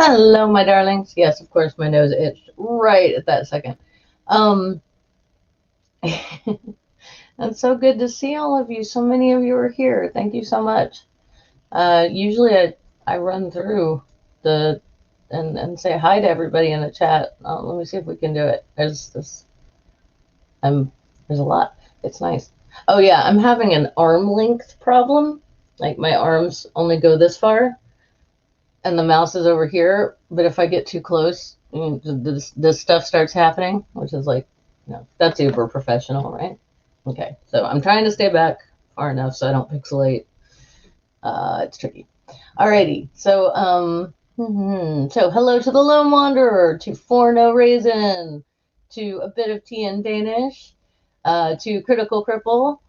Hello, my darlings. Yes, of course, my nose itched right at that second. Um, it's so good to see all of you. So many of you are here. Thank you so much. Usually I run through the and say hi to everybody in the chat. Let me see if we can do it. There's a lot. It's nice. Oh yeah, I'm having an arm length problem. Like my arms only go this far, and the mouse is over here. But if I get too close, this stuff starts happening, which is like, that's uber professional, right? Okay, so I'm trying to stay back far enough so I don't pixelate. It's tricky. Alrighty, so hello to the Lone Wanderer, to For No Reason, to a bit of tea in Danish, to Critical Cripple,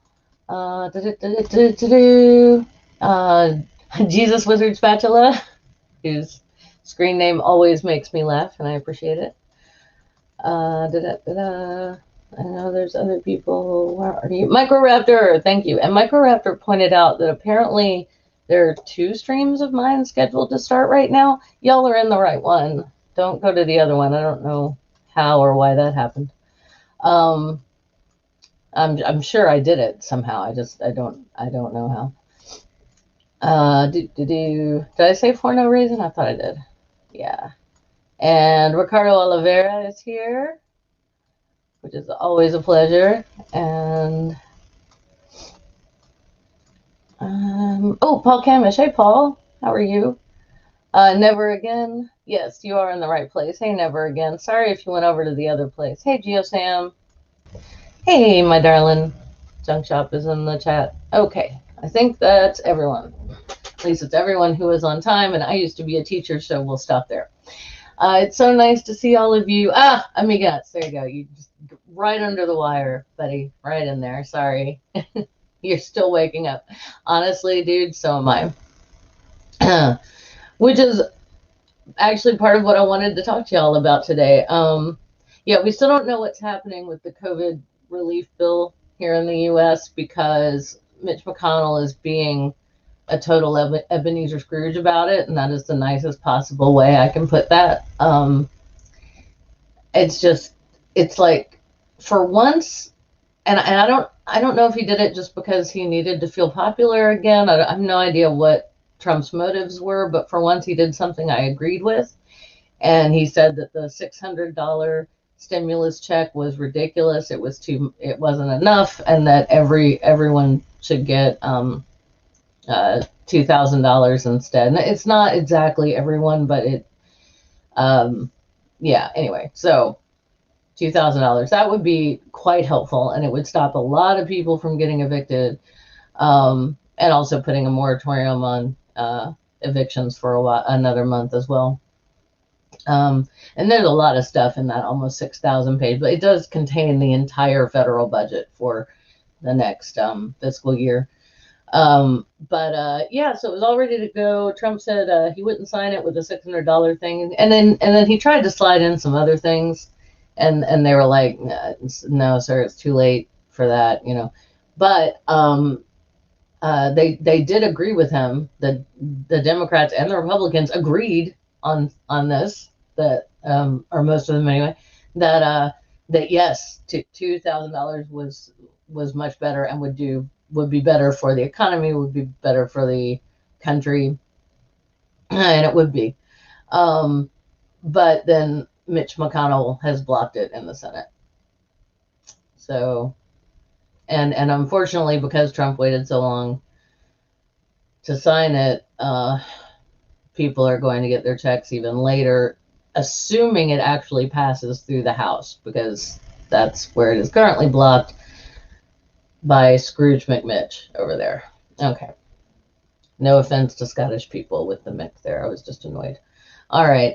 Jesus Wizard Spatula, whose screen name always makes me laugh, and I appreciate it. I know there's other people. Where are you? Microraptor, thank you. And Microraptor pointed out that apparently there are 2 streams of mine scheduled to start right now. Y'all are in the right one. Don't go to the other one. I don't know how or why that happened. I'm sure I did it somehow. I don't know how. Did I say For No Reason? I thought I did. Yeah. And Ricardo Oliveira is here, which is always a pleasure. And Paul Camish. Hey, Paul. How are you? Never Again. Yes, you are in the right place. Hey, Never Again. Sorry if you went over to the other place. Hey, GeoSam. Hey, my darling. Junk Shop is in the chat. Okay, I think that's everyone. At least it's everyone who is on time, and I used to be a teacher, so we'll stop there. It's so nice to see all of you. Amigas, there you go. You just right under the wire, buddy. Right in there. Sorry. You're still waking up. Honestly, dude, so am I. Which is actually part of what I wanted to talk to y'all about today. Yeah, we still don't know what's happening with the COVID relief bill here in the U.S. because Mitch McConnell is being a total Ebenezer Scrooge about it, and that is the nicest possible way I can put that. It's like, for once, and I don't know if he did it just because he needed to feel popular again. I have no idea what Trump's motives were, but for once he did something I agreed with, and he said that the $600 stimulus check was ridiculous. It wasn't enough, and that everyone should get $2,000 instead. And it's not exactly everyone, but yeah. Anyway, so $2,000, that would be quite helpful, and it would stop a lot of people from getting evicted, and also putting a moratorium on evictions for another month as well. And there's a lot of stuff in that almost 6,000 page, but it does contain the entire federal budget for the next fiscal year. Yeah, so it was all ready to go. Trump said he wouldn't sign it with the $600 thing, and then he tried to slide in some other things, and they were like, no, sir, it's too late for that, But they did agree with him. The Democrats and the Republicans agreed on this, that or most of them anyway, that yes, $2,000 was much better and would be better for the economy, would be better for the country, and it would be. But then Mitch McConnell has blocked it in the Senate. So, and unfortunately, because Trump waited so long to sign it, people are going to get their checks even later, assuming it actually passes through the House, because that's where it is currently blocked by Scrooge McMitch over there. Okay. No offense to Scottish people with the Mick there. I was just annoyed. All right.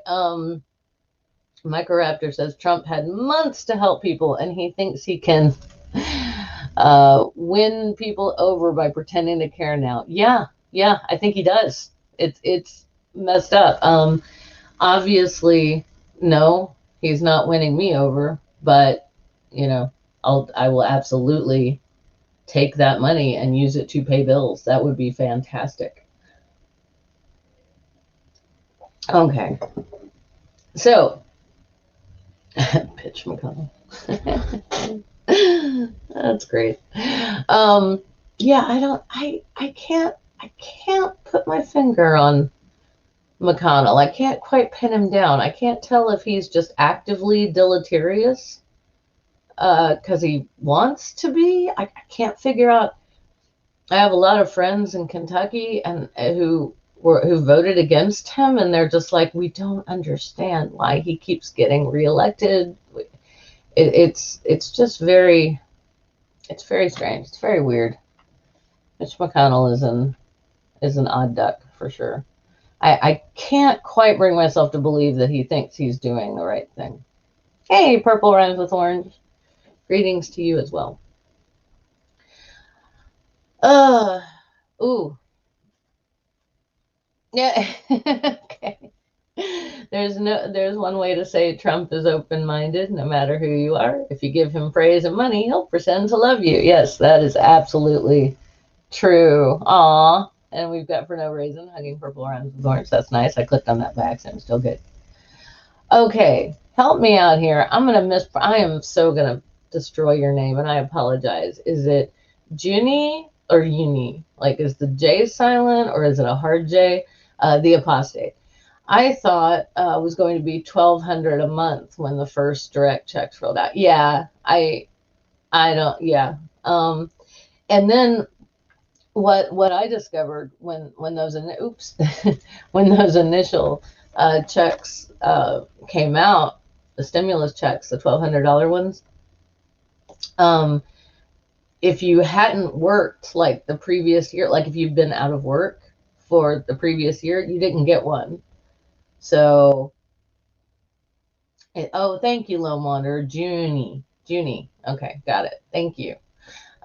Microraptor says Trump had months to help people, and he thinks he can win people over by pretending to care now. Yeah, I think he does. It's messed up. Obviously, no, he's not winning me over, but I will absolutely take that money and use it to pay bills. That would be fantastic. Okay. So, Pitch McConnell. That's great. Yeah, I can't put my finger on McConnell. I can't quite pin him down. I can't tell if he's just actively deleterious because he wants to be. I can't figure out. I have a lot of friends in Kentucky and who voted against him, and they're just like, we don't understand why he keeps getting reelected. It's just it's very strange. It's very weird. Mitch McConnell is an odd duck for sure. I can't quite bring myself to believe that he thinks he's doing the right thing. Hey, purple rhymes with orange. Greetings to you as well. Uh, ooh, yeah. Okay. There's one way to say Trump is open-minded, no matter who you are. If you give him praise and money, he'll pretend to love you. Yes, that is absolutely true. Aw. And we've got For No Reason, hugging purple rhymes with orange. That's nice. I clicked on that by accident. Still good. Okay, help me out here. I am so gonna destroy your name, and I apologize. Is it Junie or Uni? Like, is the J silent or is it a hard J? The apostate. I thought was going to be 1,200 a month when the first direct checks rolled out. Yeah, I don't. Yeah. And then what I discovered when those oops when those initial checks came out, the stimulus checks, the $1,200 ones. If you hadn't worked like the previous year, like if you've been out of work for the previous year, you didn't get one. So, oh, thank you, Lone Wanderer. Junie. Okay, got it. Thank you.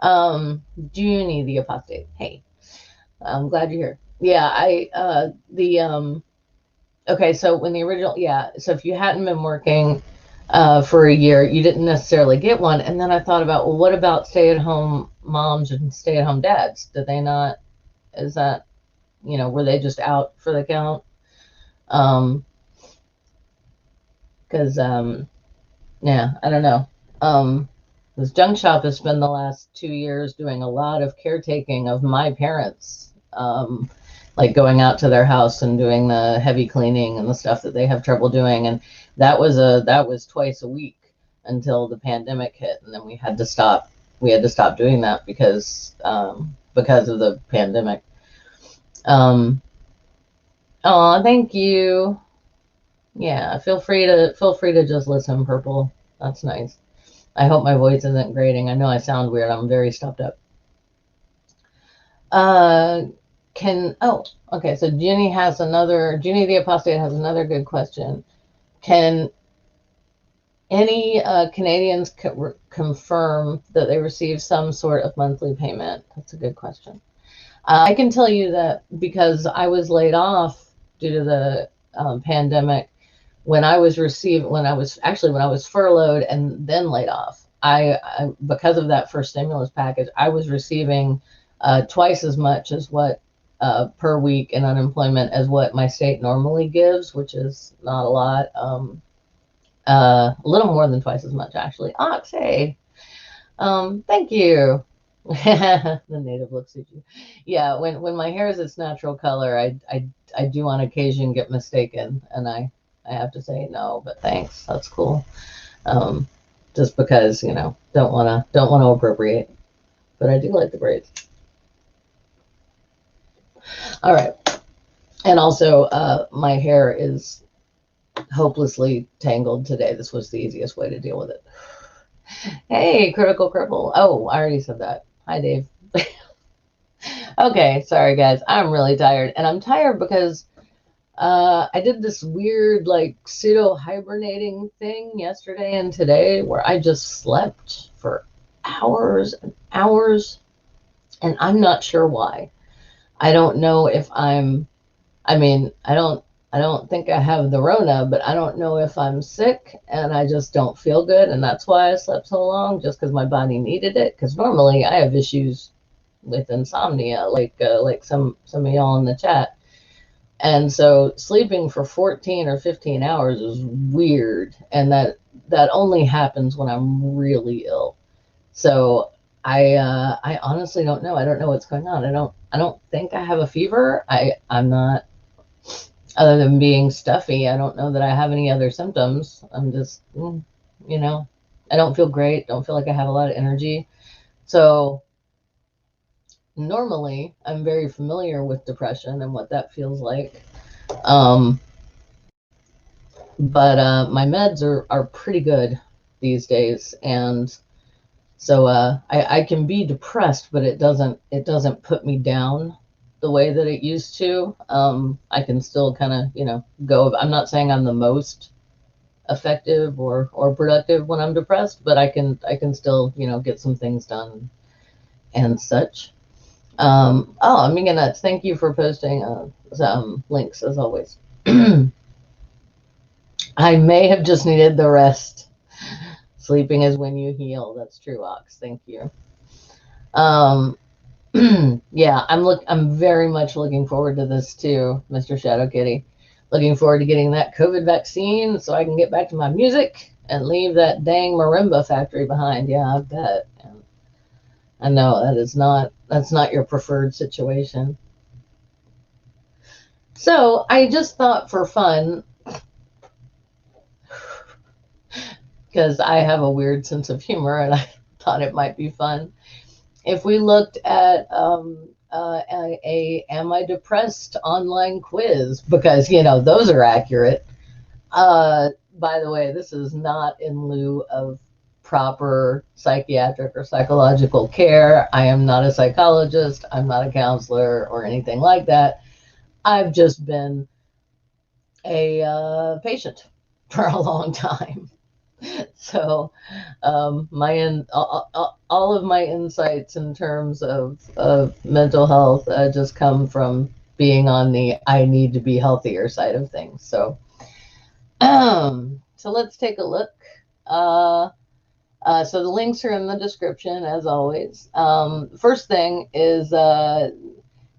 Junie the apostate. Hey, I'm glad you're here. Yeah, okay, so when the original, yeah, so if you hadn't been working for a year, you didn't necessarily get one. And then I thought about, well, what about stay-at-home moms and stay-at-home dads? Did they not, is that, were they just out for the count? Because, yeah, I don't know. This junk shop has spent the last 2 years doing a lot of caretaking of my parents, like going out to their house and doing the heavy cleaning and the stuff that they have trouble doing. And that was twice a week until the pandemic hit, and then we had to stop. We had to stop doing that because of the pandemic. Oh, thank you. Yeah, feel free to just listen, Purple. That's nice. I hope my voice isn't grating. I know I sound weird. I'm very stuffed up. Okay, so Ginny the Apostate has another good question. Can any Canadians confirm that they receive some sort of monthly payment? That's a good question. I can tell you that because I was laid off due to the pandemic. When I was furloughed and then laid off, I because of that first stimulus package, I was receiving twice as much as what per week in unemployment as what my state normally gives, which is not a lot. A little more than twice as much, actually. Ox, hey, thank you. The native looks at you. Yeah, when my hair is its natural color, I do on occasion get mistaken, and I have to say no, but thanks. That's cool. Just because don't wanna appropriate, but I do like the braids. All right, and also my hair is hopelessly tangled today. This was the easiest way to deal with it. Hey, critical cripple. Oh, I already said that. Hi, Dave. Okay, sorry guys. I'm really tired, and I'm tired because I did this weird like pseudo hibernating thing yesterday and today where I just slept for hours and hours, and I'm not sure why. I don't know if I don't think I have the Rona, but I don't know if I'm sick and I just don't feel good, and that's why I slept so long, just because my body needed it. Because normally I have issues with insomnia, like some of y'all in the chat. And so sleeping for 14 or 15 hours is weird. And that only happens when I'm really ill. So I honestly don't know. I don't know what's going on. I don't think I have a fever. I'm not, other than being stuffy. I don't know that I have any other symptoms. I'm just, you know, I don't feel great. Don't feel like I have a lot of energy. So normally I'm very familiar with depression and what that feels like. Um, but my meds are pretty good these days, and so I can be depressed, but it doesn't put me down the way that it used to. I can still kind of go. I'm not saying I'm the most effective or productive when I'm depressed, but I can still get some things done and such. Oh, Amiga Nuts, thank you for posting some links as always. I may have just needed the rest. Sleeping is when you heal. That's true, Ox. Thank you. Um, yeah, I'm very much looking forward to this too, Mr. Shadow Kitty. Looking forward to getting that COVID vaccine so I can get back to my music and leave that dang marimba factory behind. Yeah, I bet. And I know that's not your preferred situation. So I just thought for fun, because I have a weird sense of humor and I thought it might be fun if we looked at a am I depressed online quiz, because those are accurate. By the way, this is not in lieu of proper psychiatric or psychological care. I am not a psychologist. I'm not a counselor or anything like that. I've just been a patient for a long time. So all of my insights in terms of mental health just come from being on the I need to be healthier side of things. So let's take a look. So the links are in the description as always. First thing is how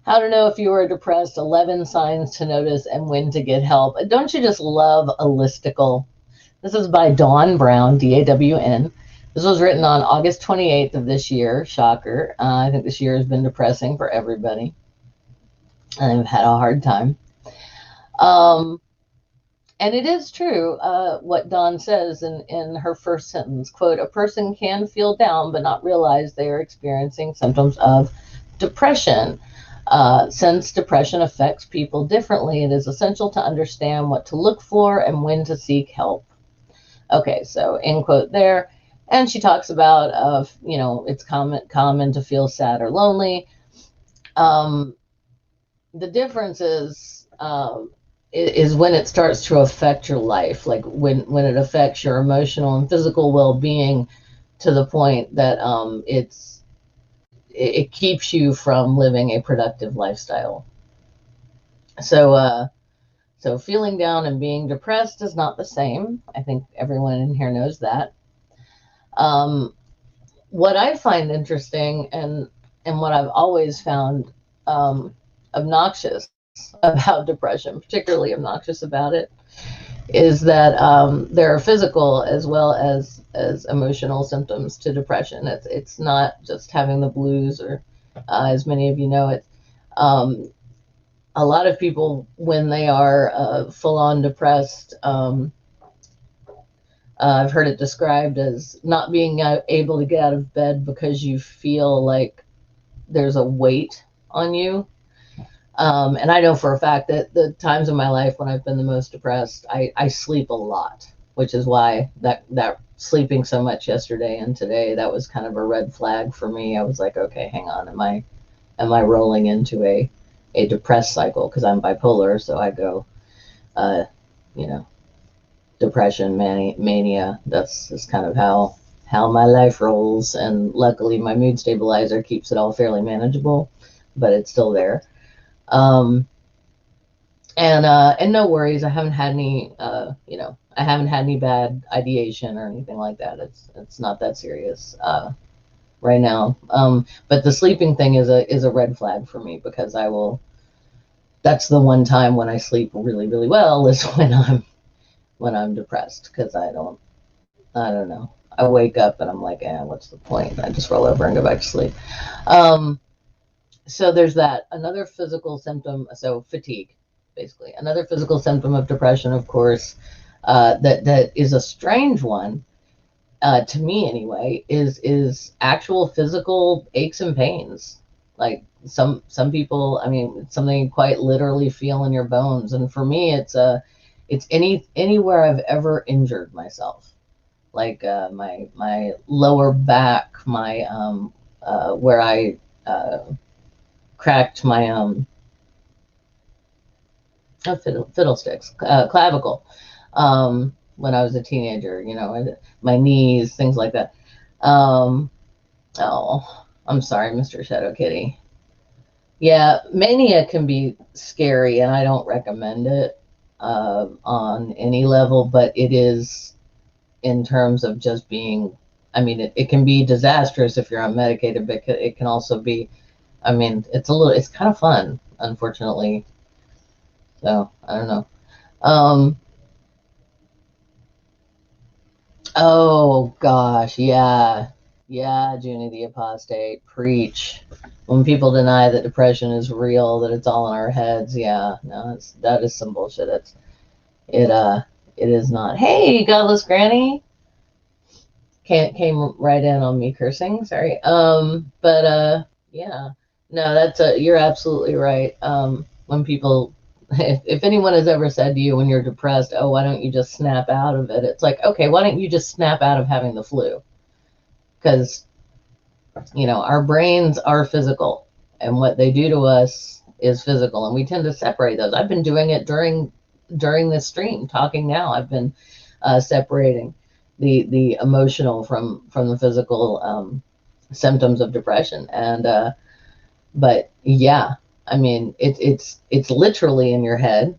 to know if you are depressed, 11 signs to notice and when to get help. Don't you just love a listicle? This is by Dawn Brown, DAWN. This was written on August 28th of this year. Shocker. I think this year has been depressing for everybody. I've had a hard time. And it is true what Dawn says in her first sentence, quote, a person can feel down but not realize they are experiencing symptoms of depression. Since depression affects people differently, it is essential to understand what to look for and when to seek help. Okay, so end quote there. And she talks about, it's common to feel sad or lonely. The difference is when it starts to affect your life, like when it affects your emotional and physical well-being to the point that it keeps you from living a productive lifestyle. So feeling down and being depressed is not the same. I think everyone in here knows that. What I find interesting and what I've always found obnoxious about depression, particularly obnoxious about it, is that there are physical as well as emotional symptoms to depression. It's not just having the blues, or as many of you know, it's a lot of people when they are full on depressed. I've heard it described as not being able to get out of bed because you feel like there's a weight on you. And I know for a fact that the times in my life when I've been the most depressed, I sleep a lot, which is why that sleeping so much yesterday and today, that was kind of a red flag for me. I was like, okay, hang on, am I rolling into a depressed cycle? Because I'm bipolar, so I go, you know, depression, mania. That's kind of how my life rolls. And luckily, my mood stabilizer keeps it all fairly manageable, but it's still there. And no worries. I haven't had any, I haven't had any bad ideation or anything like that. It's not that serious right now. But the sleeping thing is a red flag for me, because I will that's the one time when I sleep really, really well is when I'm depressed, because I don't know. I wake up and I'm like, what's the point? I just roll over and go back to sleep. So there's that. Another physical symptom, so fatigue, basically. Another physical symptom of depression, of course, that is a strange one, to me anyway, is actual physical aches and pains. Like some people, I mean, it's something you quite literally feel in your bones. And for me, it's anywhere I've ever injured myself, like my lower back, my where I cracked my fiddlesticks, clavicle, when I was a teenager, my knees, things like that. Oh, I'm sorry, Mr. Shadow Kitty. Yeah, mania can be scary, and I don't recommend it on any level, but it is, in terms of just being, I mean, it can be disastrous if you're unmedicated, but it can also be, I mean, it's kind of fun, unfortunately. So, I don't know. Um, oh gosh, yeah. Yeah, Junie the Apostate, preach. When people deny that depression is real, that it's all in our heads, yeah, no, that is some bullshit. It uh it is not. Hey, Godless Granny. Came right in on me cursing, sorry. But yeah. No, you're absolutely right. When people, if anyone has ever said to you when you're depressed, oh, why don't you just snap out of it? It's like, okay, why don't you just snap out of having the flu? Because our brains are physical, and what they do to us is physical, and we tend to separate those. I've been doing it during this stream, talking now. I've been separating the emotional from the physical symptoms of depression. And but yeah, I mean, it's literally in your head,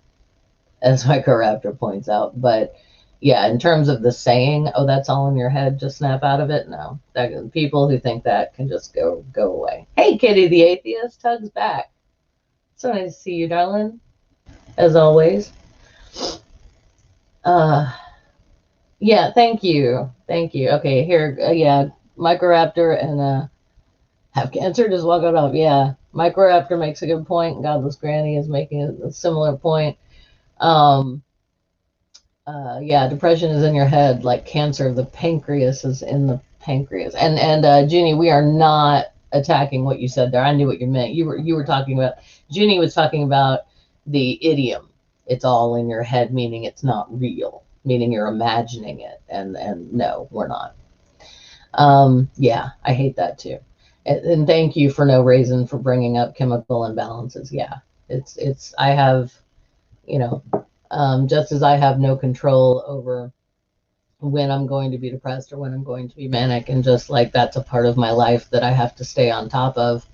as Microraptor points out. But yeah, in terms of the saying, oh, that's all in your head, just snap out of it. No, people who think that can just go away. Hey, Kitty the Atheist, Tug's back. So nice to see you, darling, as always. Yeah, thank you. Okay, here, yeah, Microraptor and have cancer, just walk it off. Yeah, Microraptor makes a good point. Godless Granny is making a similar point. Um, yeah, depression is in your head, like cancer. The pancreas is in the pancreas. And Junie, we are not attacking what you said there. I knew what you meant. You were talking about, Junie was talking about the idiom. It's all in your head, meaning it's not real, meaning you're imagining it. And no, we're not. Yeah, I hate that too. And thank you for No Reason for bringing up chemical imbalances. Yeah, I have, just as I have no control over when I'm going to be depressed or when I'm going to be manic, and just like that's a part of my life that I have to stay on top of.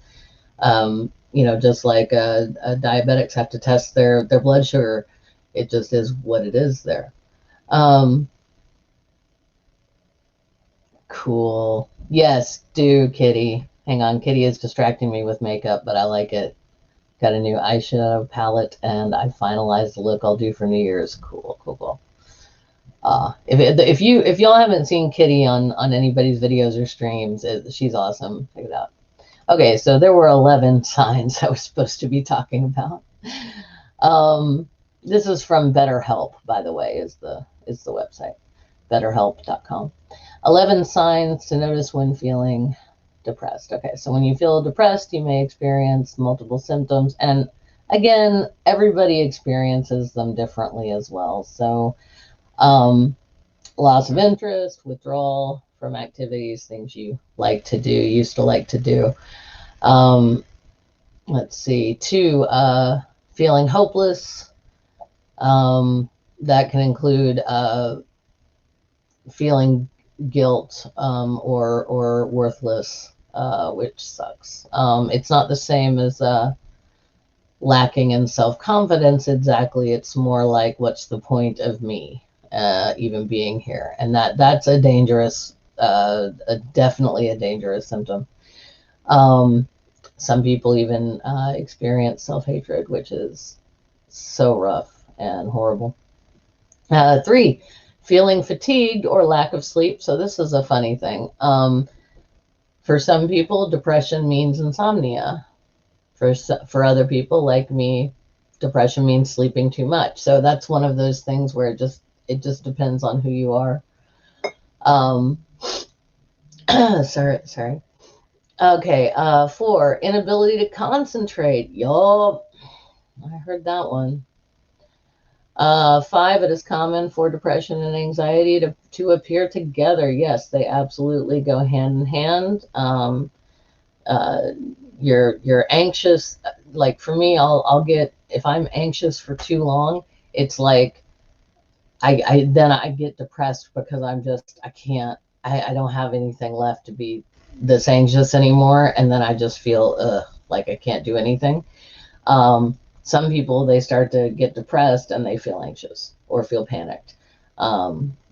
Just like diabetics have to test their blood sugar, it just is what it is there. Cool. Yes, do, Kitty. Hang on, Kitty is distracting me with makeup, but I like it. Got a new eyeshadow palette, and I finalized the look I'll do for New Year's. Cool. If y'all haven't seen Kitty on anybody's videos or streams, she's awesome. Check it out. Okay, so there were 11 signs I was supposed to be talking about. This is from BetterHelp, by the way, is the website, betterhelp.com. 11 signs to notice when feeling depressed. Okay, so when you feel depressed, you may experience multiple symptoms. And again, everybody experiences them differently as well. So loss of interest, withdrawal from activities, things you used to like to do. Let's see, 2, feeling hopeless. That can include feeling guilt or worthless, which sucks. It's not the same as lacking in self-confidence exactly. It's more like, what's the point of me even being here? And that's a dangerous, definitely a dangerous symptom. Some people even experience self-hatred, which is so rough and horrible. 3, feeling fatigued or lack of sleep. So this is a funny thing. For some people, depression means insomnia. For other people like me, depression means sleeping too much. So that's one of those things where it just depends on who you are. Sorry. Okay, 4, inability to concentrate. Yup, I heard that one. 5, it is common for depression and anxiety to appear together. Yes, they absolutely go hand in hand. You're anxious. Like for me, I'll get, if I'm anxious for too long, it's like then I get depressed because I don't have anything left to be this anxious anymore, and then I just feel like I can't do anything. Some people, they start to get depressed and they feel anxious or feel panicked.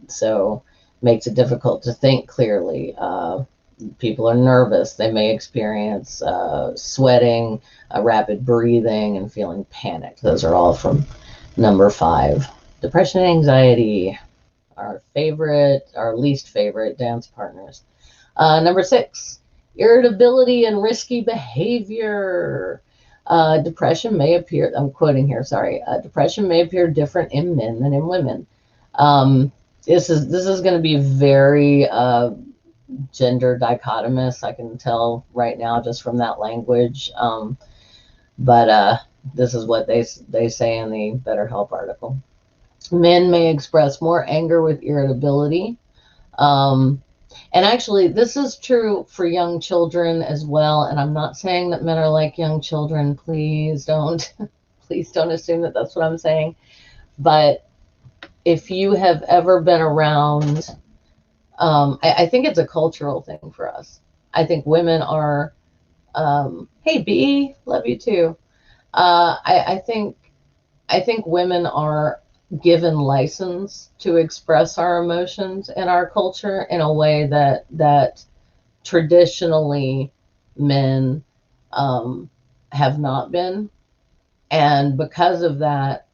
So makes it difficult to think clearly. People are nervous. They may experience sweating, rapid breathing, and feeling panicked. Those are all from number 5. Depression and anxiety, our least favorite dance partners. Number 6, irritability and risky behavior. Depression may appear, I'm quoting here, sorry. Depression may appear different in men than in women. This is going to be very gender dichotomous. I can tell right now just from that language. But this is what they say in the BetterHelp article. Men may express more anger with irritability. And actually, this is true for young children as well. And I'm not saying that men are like young children. Please don't, please don't assume that that's what I'm saying. But if you have ever been around, I think it's a cultural thing for us. I think women are, hey B, love you too. I think women are given license to express our emotions in our culture in a way that traditionally men have not been. And because of that,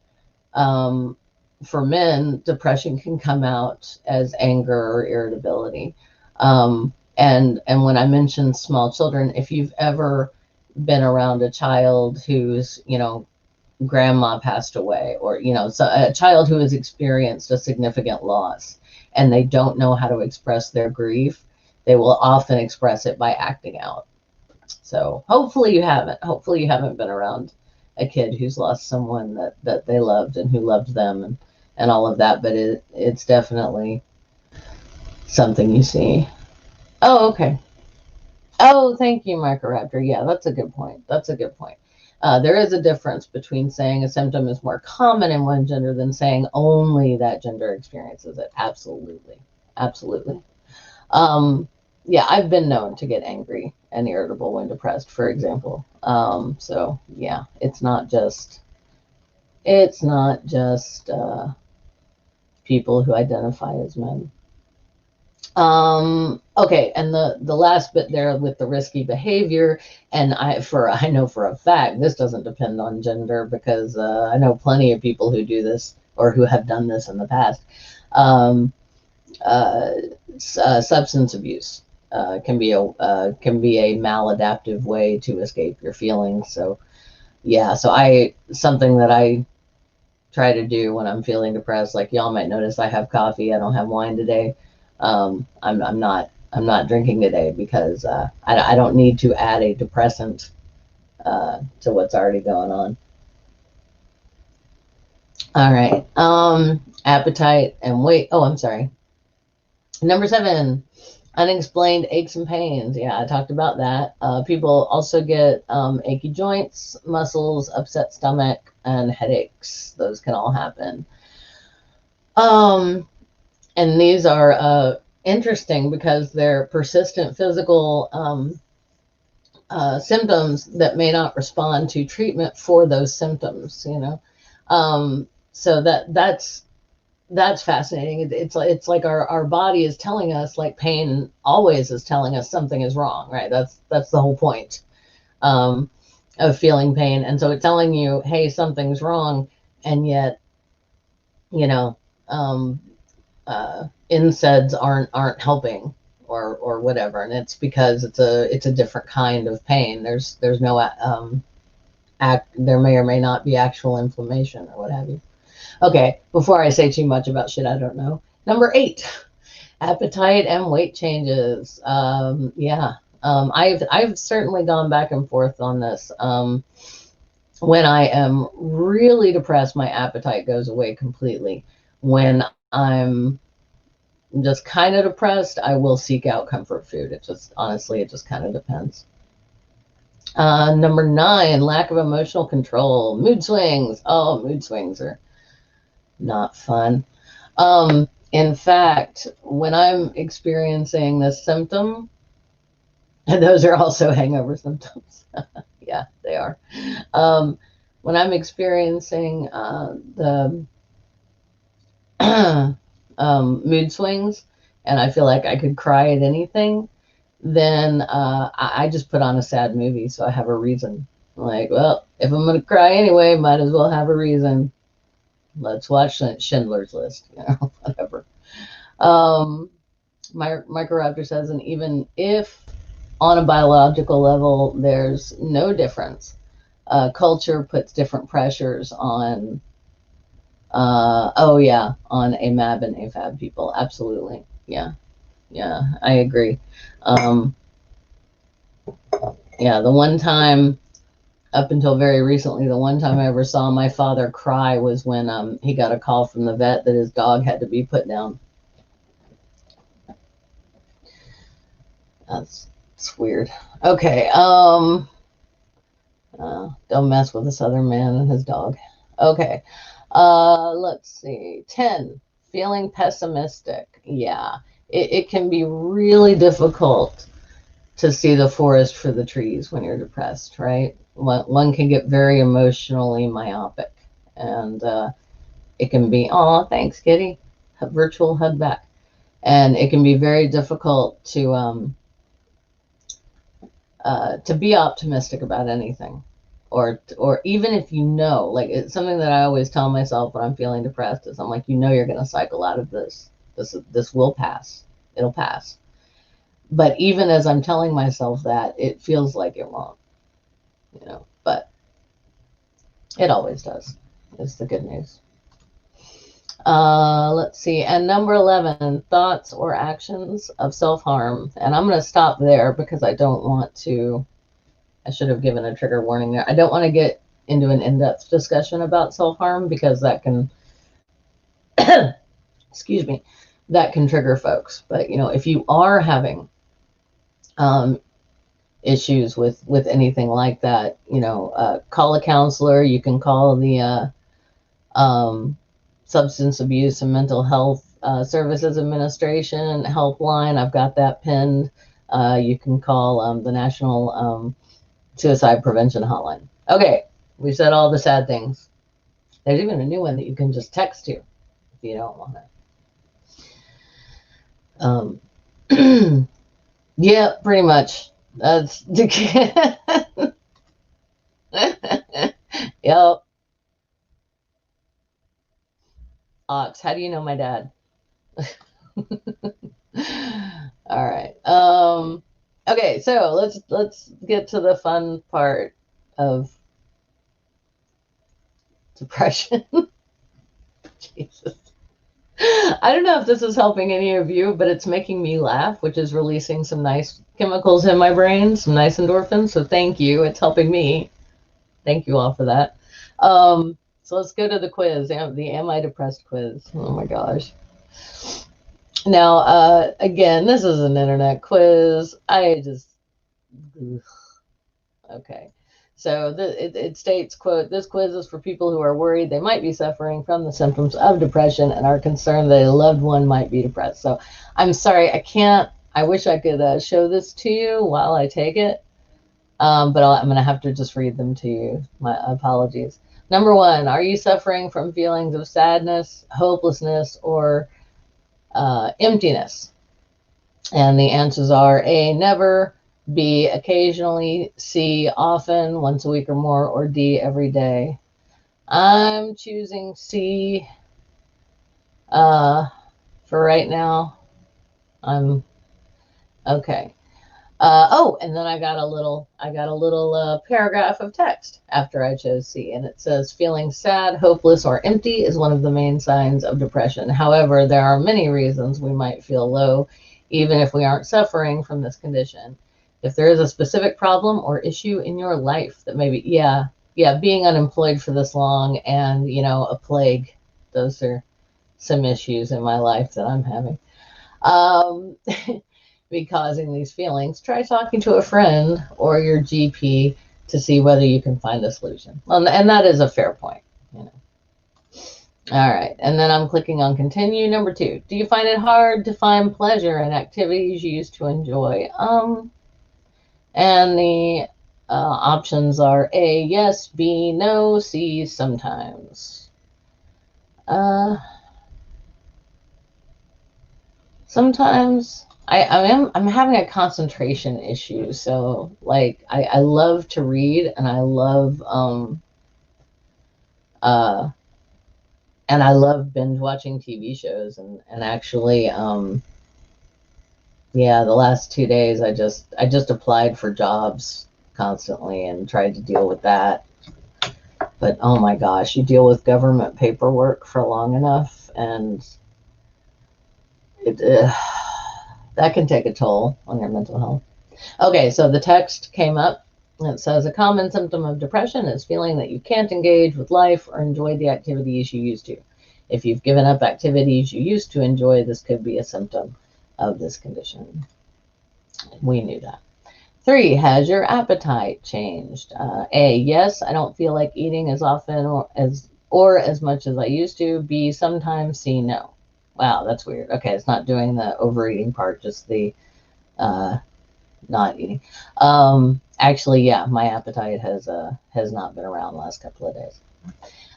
for men, depression can come out as anger or irritability. And when I mention small children, if you've ever been around a child who's, grandma passed away, or so a child who has experienced a significant loss and they don't know how to express their grief, they will often express it by acting out. So hopefully you haven't been around a kid who's lost someone that they loved and who loved them and all of that, but it's definitely something you see. Oh, okay. Oh, thank you, Microraptor. Yeah, that's a good point. There is a difference between saying a symptom is more common in one gender than saying only that gender experiences it. Absolutely. Yeah, I've been known to get angry and irritable when depressed, for example. So yeah, it's not just people who identify as men. Okay, and the last bit there with the risky behavior, and I know for a fact this doesn't depend on gender, because I know plenty of people who do this or who have done this in the past. Substance abuse can be a maladaptive way to escape your feelings. So yeah, something that I try to do when I'm feeling depressed, like y'all might notice I have coffee, I don't have wine today. I'm not drinking today because I don't need to add a depressant to what's already going on. All right. Appetite and weight. Oh, I'm sorry. Number 7, unexplained aches and pains. Yeah, I talked about that. People also get achy joints, muscles, upset stomach, and headaches. Those can all happen. And these are interesting because they're persistent physical symptoms that may not respond to treatment for those symptoms. So that's fascinating. It's like our body is telling us, like pain always is telling us something is wrong, right? That's the whole point. of feeling pain. And so it's telling you, hey, something's wrong. And yet, you know, NSAIDs aren't helping or whatever. And it's because it's a different kind of pain. There's no, there may or may not be actual inflammation or what have you. Okay, before I say too much about shit I don't know. Number 8, appetite and weight changes. Yeah, I've certainly gone back and forth on this. When I am really depressed, my appetite goes away completely. When I'm just kind of depressed, I will seek out comfort food. It just, honestly, it just kind of depends. Number 9, lack of emotional control. Mood swings. Oh, mood swings are not fun. In fact, when I'm experiencing this symptom, and those are also hangover symptoms. Yeah, they are. When I'm experiencing the mood swings and I feel like I could cry at anything, then I just put on a sad movie so I have a reason. Like, well, if I'm going to cry anyway, might as well have a reason. Let's watch Schindler's List, whatever. Microraptor says, and even if on a biological level there's no difference, culture puts different pressures on, on AMAB and AFAB people. Absolutely. Yeah, I agree. Yeah, the one time, up until very recently, the one time I ever saw my father cry was when he got a call from the vet that his dog had to be put down. It's weird. Okay. Don't mess with this other man and his dog. Okay. Let's see. 10, feeling pessimistic. Yeah. It can be really difficult to see the forest for the trees when you're depressed, right? One can get very emotionally myopic, and it can be, oh, thanks, kitty, a virtual hug back. And it can be very difficult to be optimistic about anything, or even if like, it's something that I always tell myself when I'm feeling depressed is, I'm like, you're going to cycle out of this. This will pass. It'll pass. But even as I'm telling myself that, it feels like it won't, but it always does, is the good news. Let's see. And number 11, thoughts or actions of self-harm. And I'm going to stop there because I don't want to, I should have given a trigger warning there. I don't want to get into an in-depth discussion about self-harm because that can, excuse me, that can trigger folks. But, if you are having issues with anything like that, call a counselor. You can call the Substance Abuse and Mental Health Services Administration helpline. I've got that pinned. You can call the National Suicide Prevention Hotline. Okay, we said all the sad things. There's even a new one that you can just text to if you don't want it. Yeah, pretty much. That's yep. Ox, how do you know my dad? All right. Okay, so let's get to the fun part of depression. Jesus. I don't know if this is helping any of you, but it's making me laugh, which is releasing some nice chemicals in my brain, some nice endorphins. So thank you. It's helping me. Thank you all for that. So let's go to the quiz, the Am I Depressed quiz. Oh my gosh. Now, again, this is an internet quiz. Okay. So it states, quote, this quiz is for people who are worried they might be suffering from the symptoms of depression and are concerned that a loved one might be depressed. So I'm sorry, I wish I could show this to you while I take it, but I'm going to have to just read them to you. My apologies. Number 1, are you suffering from feelings of sadness, hopelessness, or emptiness? And the answers are A, never, B, occasionally, C, often, once a week or more, or D, every day. I'm choosing C for right now. I'm okay. Oh, and then I got a little paragraph of text after I chose C, and it says, feeling sad, hopeless, or empty is one of the main signs of depression. However, there are many reasons we might feel low, even if we aren't suffering from this condition. If there is a specific problem or issue in your life that maybe, being unemployed for this long and, a plague, those are some issues in my life that I'm having. Be causing these feelings, try talking to a friend or your GP to see whether you can find a solution. And that is a fair point. All right, and then I'm clicking on continue. Number 2, do you find it hard to find pleasure in activities you used to enjoy? And the options are A, yes, B, no, C, sometimes. Sometimes I'm having a concentration issue. So like I love to read and I love binge watching TV shows and actually the last 2 days I just applied for jobs constantly and tried to deal with that. But oh my gosh, you deal with government paperwork for long enough and that can take a toll on your mental health. Okay, so the text came up. It says, a common symptom of depression is feeling that you can't engage with life or enjoy the activities you used to. If you've given up activities you used to enjoy, this could be a symptom of this condition. We knew that. 3, has your appetite changed? A, yes, I don't feel like eating as often or as much as I used to. B, sometimes. C, no. Wow, that's weird. Okay, it's not doing the overeating part, just the not eating. Actually, yeah, my appetite has not been around the last couple of days.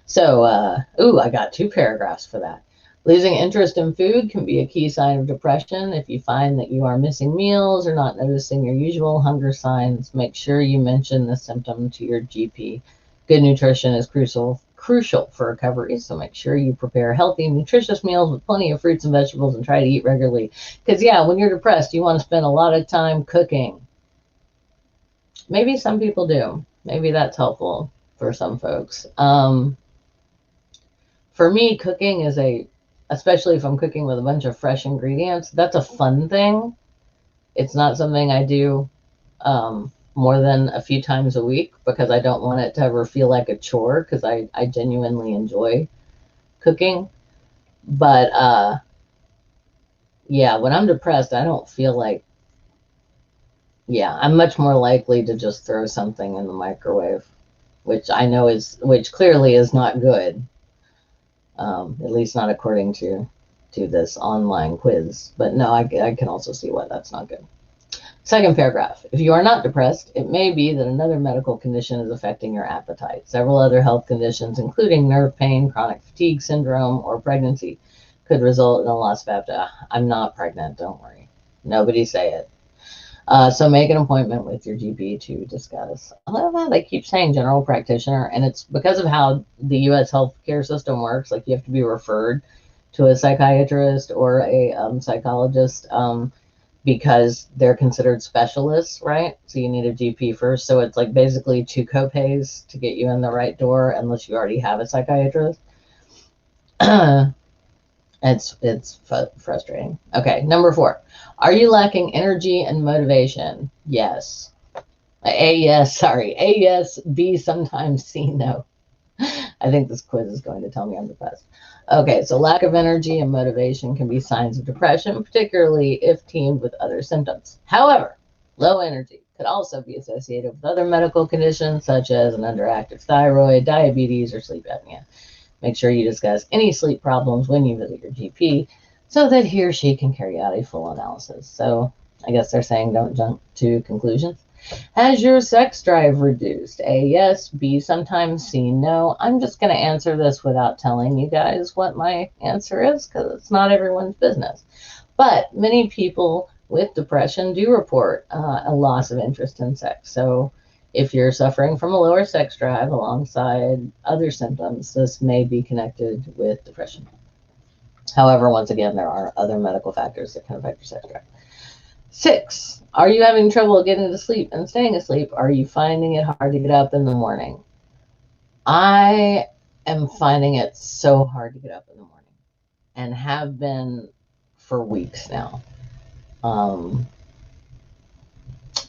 So, I got 2 paragraphs for that. Losing interest in food can be a key sign of depression. If you find that you are missing meals or not noticing your usual hunger signs, make sure you mention the symptom to your GP. Good nutrition is crucial for recovery, so make sure you prepare healthy, nutritious meals with plenty of fruits and vegetables and try to eat regularly. Because, when you're depressed, you want to spend a lot of time cooking. Maybe some people do. Maybe that's helpful for some folks. For me, cooking is especially if I'm cooking with a bunch of fresh ingredients, that's a fun thing. It's not something I do more than a few times a week because I don't want it to ever feel like a chore because I genuinely enjoy cooking. But when I'm depressed, I don't feel like, I'm much more likely to just throw something in the microwave, which clearly is not good. At least not according to this online quiz. But no, I can also see why that's not good. Second paragraph. If you are not depressed, it may be that another medical condition is affecting your appetite. Several other health conditions, including nerve pain, chronic fatigue syndrome, or pregnancy, could result in a loss of appetite. I'm not pregnant, don't worry. Nobody say it. So make an appointment with your GP to discuss. I love how they keep saying general practitioner, and it's because of how the U.S. healthcare system works. Like you have to be referred to a psychiatrist or a psychologist because they're considered specialists, right? So you need a GP first. So it's like basically 2 copays to get you in the right door unless you already have a psychiatrist. It's frustrating. Okay, number 4. Are you lacking energy and motivation? Yes. A, yes. Sorry. A, yes. B, sometimes. C, no. I think this quiz is going to tell me I'm depressed. Okay, so lack of energy and motivation can be signs of depression, particularly if teamed with other symptoms. However, low energy could also be associated with other medical conditions such as an underactive thyroid, diabetes, or sleep apnea. Make sure you discuss any sleep problems when you visit your GP so that he or she can carry out a full analysis. So I guess they're saying don't jump to conclusions. Has your sex drive reduced? A, yes. B, sometimes. C, no. I'm just going to answer this without telling you guys what my answer is because it's not everyone's business. But many people with depression do report a loss of interest in sex. So if you're suffering from a lower sex drive alongside other symptoms, this may be connected with depression. However, once again, there are other medical factors that can affect your sex drive. 6, are you having trouble getting to sleep and staying asleep? Are you finding it hard to get up in the morning? I am finding it so hard to get up in the morning and have been for weeks now.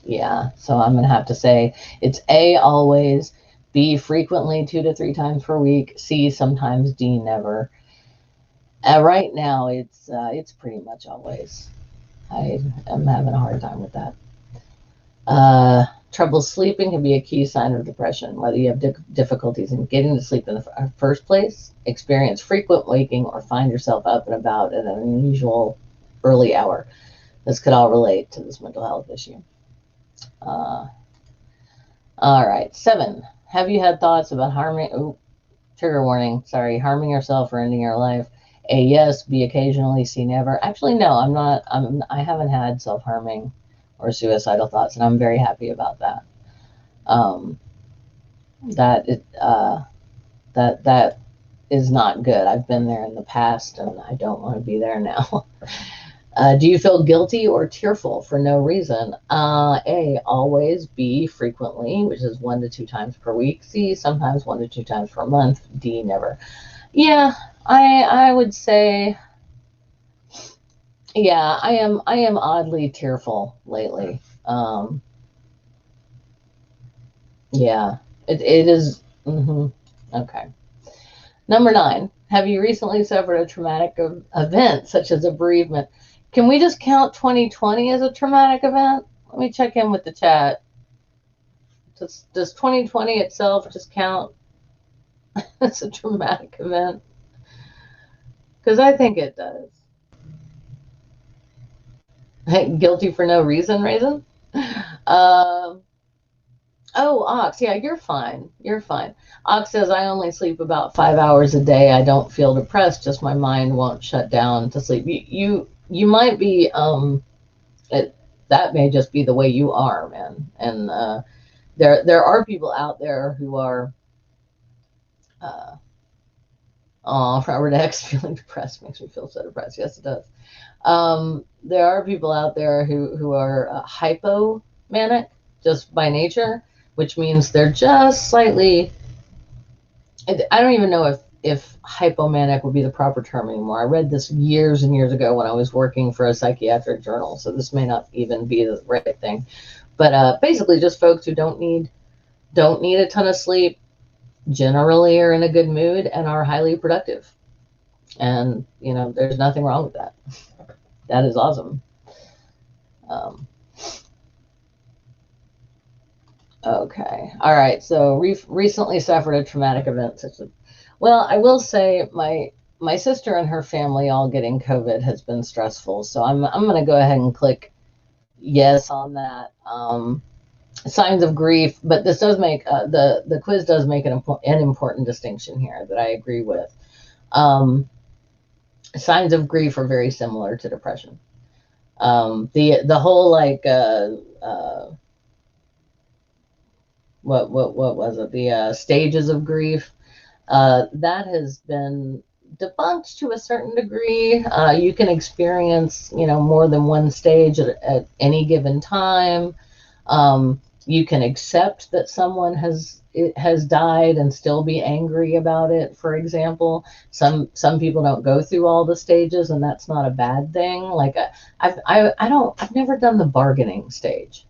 Yeah, so I'm going to have to say it's A, always, B, frequently, 2 to 3 times per week, C, sometimes, D, never. Right now, it's pretty much always. I am having a hard time with that. Trouble sleeping can be a key sign of depression, whether you have difficulties in getting to sleep in the first place, experience frequent waking, or find yourself up and about at an unusual early hour. This could all relate to this mental health issue. All right, 7, have you had thoughts about harming, trigger warning, sorry, harming yourself or ending your life? A, yes, B, occasionally, C, never. Actually, no, I haven't had self-harming or suicidal thoughts, and I'm very happy about that. That is not good. I've been there in the past, and I don't want to be there now. Do you feel guilty or tearful for no reason? A, always. B, frequently, which is 1 to 2 times per week. C, sometimes 1 to 2 times per month. D, never. Yeah, I would say, yeah, I am oddly tearful lately. Yeah, it is. Okay. Number 9, have you recently suffered a traumatic event such as a bereavement? Can we just count 2020 as a traumatic event? Let me check in with the chat. Does 2020 itself just count as a traumatic event? Because I think it does. Guilty for no reason, Raisin? Oh, Ox, yeah, you're fine. You're fine. Ox says, I only sleep about 5 hours a day. I don't feel depressed, just my mind won't shut down to sleep. You might be, that may just be the way you are, man. And there are people out there who are, Robert X, feeling depressed makes me feel so depressed. Yes, it does. There are people out there who are hypomanic just by nature, which means they're just slightly, I don't even know if hypomanic would be the proper term anymore. I read this years and years ago when I was working for a psychiatric journal, so this may not even be the right thing. But basically just folks who don't need a ton of sleep, generally are in a good mood and are highly productive. And, there's nothing wrong with that. That is awesome. Okay. All right. So recently suffered a traumatic event. Well, I will say my sister and her family all getting COVID has been stressful. So I'm going to go ahead and click yes on that. Signs of grief, but this does make the quiz does make an important distinction here that I agree with. Signs of grief are very similar to depression. The whole what was it? The stages of grief, that has been debunked to a certain degree. You can experience, more than one stage at any given time. You can accept that someone has died and still be angry about it, for example. Some people don't go through all the stages, and that's not a bad thing. Like I've never done the bargaining stage.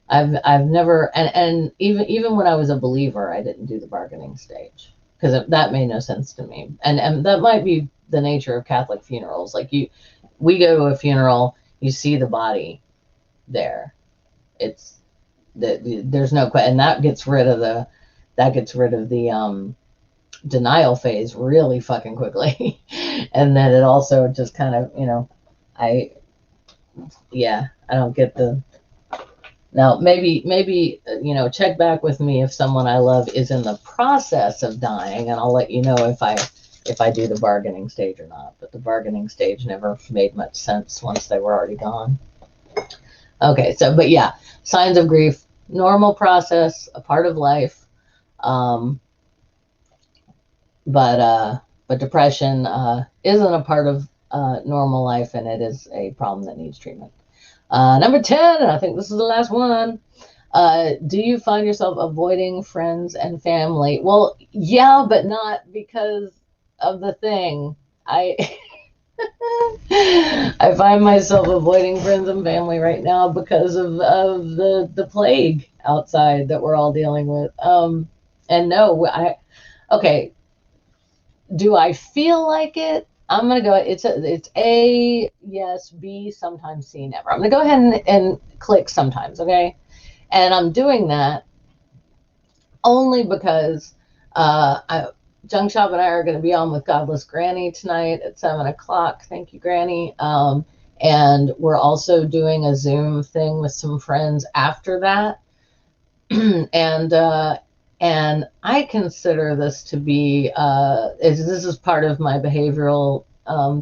I've never, and even when I was a believer, I didn't do the bargaining stage because that made no sense to me. And that might be the nature of Catholic funerals. Like we go to a funeral, you see the body there. There's no question, and that gets rid of the denial phase really fucking quickly. And then it also just kind of, I don't get the. Now, maybe check back with me if someone I love is in the process of dying, and I'll let you know if I if I do the bargaining stage or not. But the bargaining stage never made much sense once they were already gone. Okay, so, but yeah, signs of grief, normal process, a part of life. But depression isn't a part of normal life, and it is a problem that needs treatment. Number 10, and I think this is the last one. Do you find yourself avoiding friends and family? Well, yeah, but not because of the thing. I I find myself avoiding friends and family right now because of the plague outside that we're all dealing with. And no, okay. Do I feel like it? I'm gonna go. It's A, yes, B, sometimes, C, never. I'm gonna go ahead and click sometimes. Okay, and I'm doing that only because Junk Shop and I are going to be on with Godless Granny tonight at 7 o'clock. Thank you, Granny. And we're also doing a Zoom thing with some friends after that. And I consider this to be, this is part of my behavioral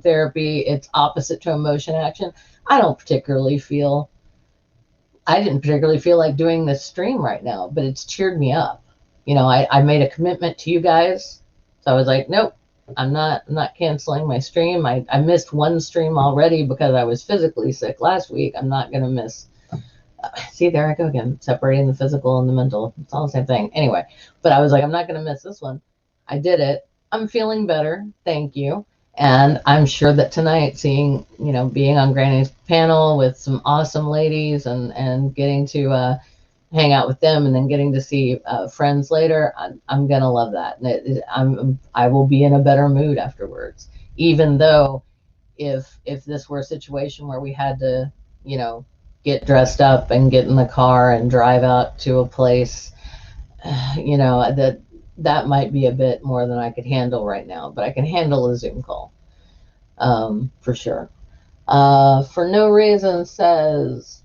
therapy. It's opposite to emotion action. I didn't particularly feel like doing this stream right now, but it's cheered me up. You know, I made a commitment to you guys. So I was like, nope, I'm not canceling my stream. I missed one stream already because I was physically sick last week. I'm not going to miss. See, there I go again, separating the physical and the mental. It's all the same thing. Anyway, but I was like, I'm not going to miss this one. I did it. I'm feeling better. Thank you. And I'm sure that tonight, seeing, being on Granny's panel with some awesome ladies and getting to hang out with them and then getting to see friends later, I'm going to love that. And I will be in a better mood afterwards, even though if this were a situation where we had to, get dressed up and get in the car and drive out to a place, that might be a bit more than I could handle right now, but I can handle a Zoom call, for sure. For No Reason says,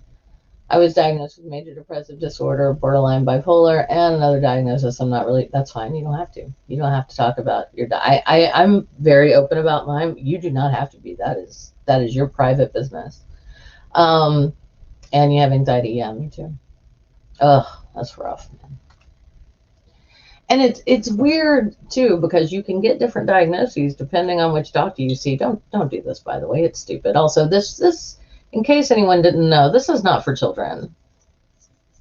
I was diagnosed with major depressive disorder, borderline bipolar, and another diagnosis. I'm not really, that's fine. You don't have to. You don't have to talk about your, I'm very open about mine. You do not have to be. That is your private business. And you have anxiety. Yeah, me too. Ugh, that's rough, man. And it's weird too, because you can get different diagnoses depending on which doctor you see. Don't do this, by the way. It's stupid. Also, this in case anyone didn't know, this is not for children.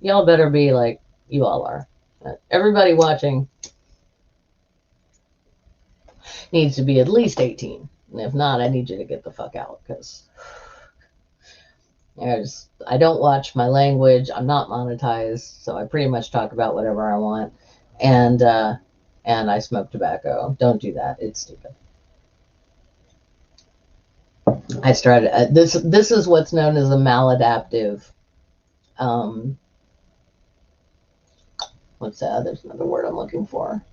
Y'all better be like you all are. Everybody watching needs to be at least 18. And if not, I need you to get the fuck out, because I don't watch my language. I'm not monetized, so I pretty much talk about whatever I want. And I smoke tobacco. Don't do that. It's stupid. I started this is what's known as a maladaptive. What's that? There's another word I'm looking for.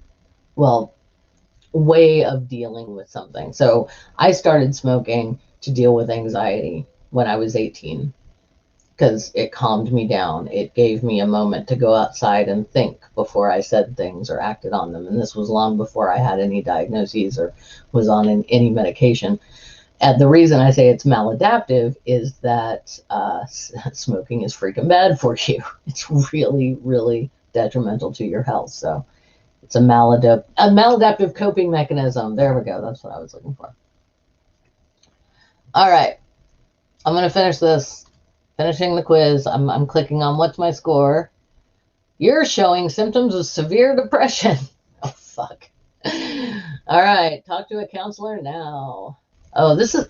Well, way of dealing with something. So I started smoking to deal with anxiety when I was 18, because it calmed me down. It gave me a moment to go outside and think before I said things or acted on them. And this was long before I had any diagnoses or was on any medication. And the reason I say it's maladaptive is that smoking is freaking bad for you. It's really, really detrimental to your health. So it's a maladaptive coping mechanism. There we go. That's what I was looking for. All right. I'm going to finish this. Finishing the quiz. I'm clicking on what's my score. You're showing symptoms of severe depression. Oh, fuck. All right. Talk to a counselor now. This is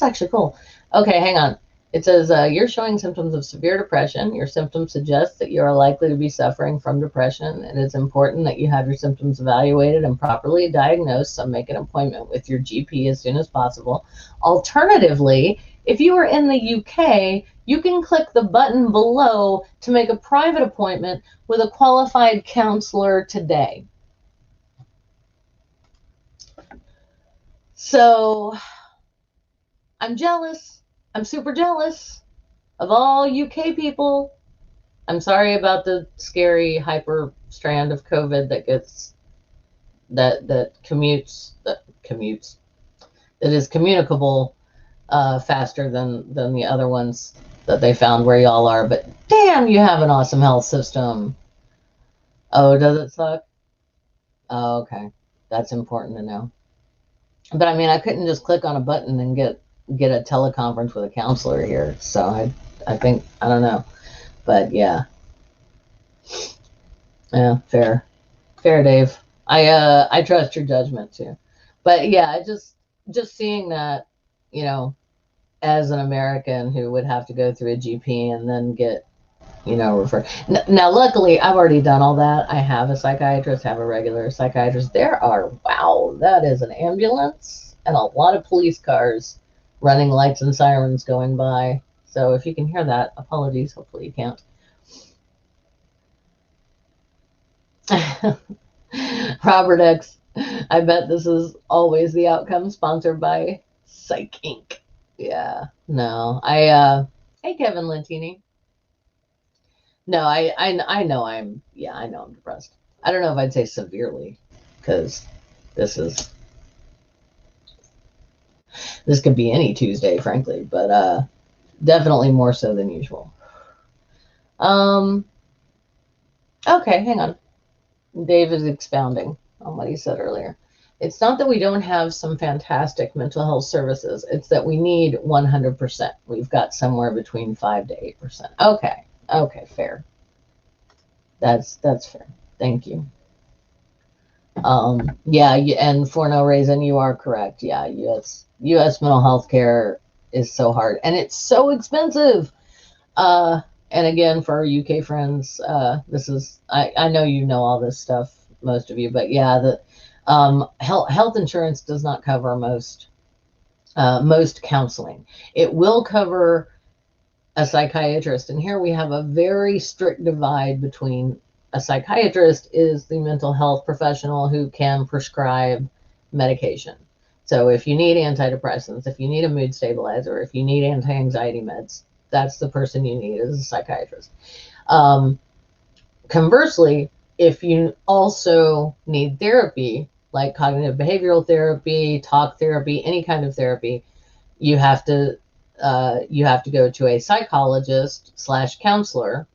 actually cool. Okay, hang on. It says, you're showing symptoms of severe depression. Your symptoms suggest that you are likely to be suffering from depression. It is important that you have your symptoms evaluated and properly diagnosed, so make an appointment with your GP as soon as possible. Alternatively, if you are in the UK, you can click the button below to make a private appointment with a qualified counselor today. So I'm jealous. I'm super jealous of all UK people. I'm sorry about the scary hyper strand of COVID that gets that commutes, that is communicable faster than the other ones that they found where y'all are. But damn, you have an awesome health system. Oh, does it suck? Oh, okay. That's important to know. But I mean, I couldn't just click on a button and get a teleconference with a counselor here. So I think, I don't know. But yeah. Yeah, fair. Fair, Dave. I trust your judgment too. But yeah, just seeing that, you know, as an American who would have to go through a GP and then get, referred. Now, luckily, I've already done all that. I have a psychiatrist, have a regular psychiatrist. There are, wow, that is an ambulance and a lot of police cars running lights and sirens going by. So if you can hear that, apologies. Hopefully you can't. Robert X, I bet this is always the outcome, sponsored by Psych Inc. Yeah, no, hey, Kevin Lentini. No, I know I know I'm depressed. I don't know if I'd say severely, because this is, this could be any Tuesday, frankly, but definitely more so than usual. Okay, hang on. Dave is expounding on what he said earlier. It's not that we don't have some fantastic mental health services. It's that we need 100%. We've got somewhere between 5 to 8%. Okay, fair. That's fair. Thank you. Yeah, and for no reason, you are correct. Yeah, U.S. mental health care is so hard, and it's so expensive. And again, for our UK friends, this is, I know you know all this stuff, most of you, but yeah, the health insurance does not cover most counseling. It will cover a psychiatrist, and here we have a very strict divide between a psychiatrist is the mental health professional who can prescribe medication. So if you need antidepressants, if you need a mood stabilizer, if you need anti-anxiety meds, that's the person you need as a psychiatrist. Conversely, if you also need therapy, like cognitive behavioral therapy, talk therapy, any kind of therapy, you have to go to a psychologist/counselor,